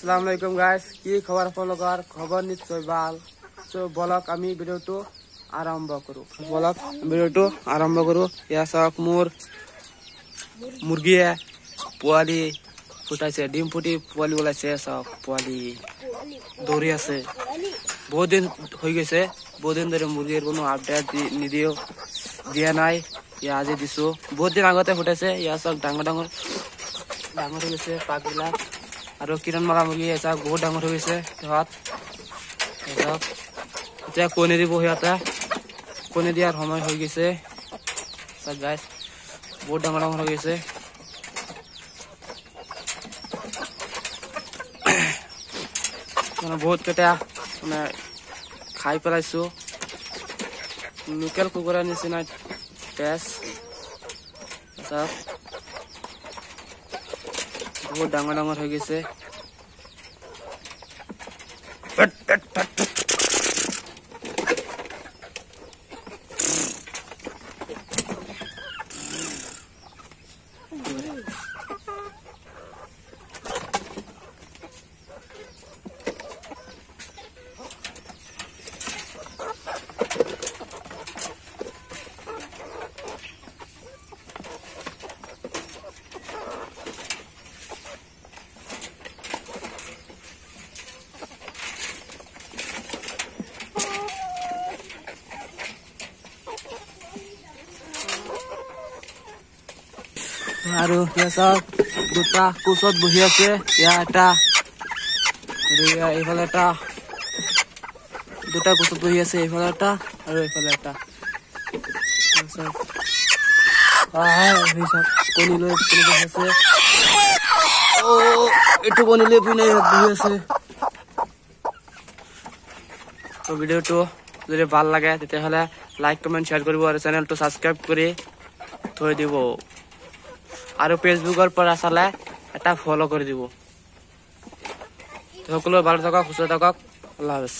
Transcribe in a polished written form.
আসসালামু আলাইকুম গাইস, কি খবৰ আপনাদেৰ? খবৰ নিশ্চয় ভাল। সো বলক আমি ভিডিওটো আৰম্ভ কৰো। ইয়া চাওক মোৰ মুৰ্গীয়ে পোৱালি ফুটাইছে, ডিম ফুটি পোৱালি ওলাইছে। চাওক পোৱালি দৌৰি আছে। বহুত দিন হৈ গৈছে, বহুত দিন ধৰি মুৰ্গীৰ কোনো আপডেট দিয়া নাই। ইয়া আজি দিছো। বহুত দিন আগতে ফুটাইছে। ইয়া চাওক ডাঙৰ হৈ গৈছে পাকবিলাক। আৰু কিৰণ মাৰা মুৰ্গী চাওক বহুত ডাঙৰ হৈ গৈছে। এতিয়া কণী দিব, সিহঁতে কণী দিয়াৰ সময় হৈ গৈছে। চাওক গাইছ বহুত ডাঙৰ হৈ গৈছে। বহুত কেইটা খাই পেলাইছো। লোকেল কুকুৰাৰ নিচিনা টেষ্ট। চাওক বহুত ডাঙৰ হৈ গৈছে। আৰু চাওক দুটা কোচত বহি আছে। এটা এইফালে এটা, দুটা কোচত বহি আছে। এইফালে এটা আৰু এইফালে এটা। কণী লৈ বহি আছে। এইটো কণী লৈ বহি আছে। ভিডিঅ'টো যদি ভাল লাগে তেতিয়াহ'লে লাইক কমেণ্ট শ্বেয়াৰ কৰিব আৰু চেনেলটো ছাবস্ক্ৰাইব কৰি থৈ দিব। আৰু ফেচবুকৰ পৰা চালে এটা ফলো কৰি দিব। সকলোৱে ভালো থাকক, সুস্থ থাকক। আল্লাহ হাফেজ।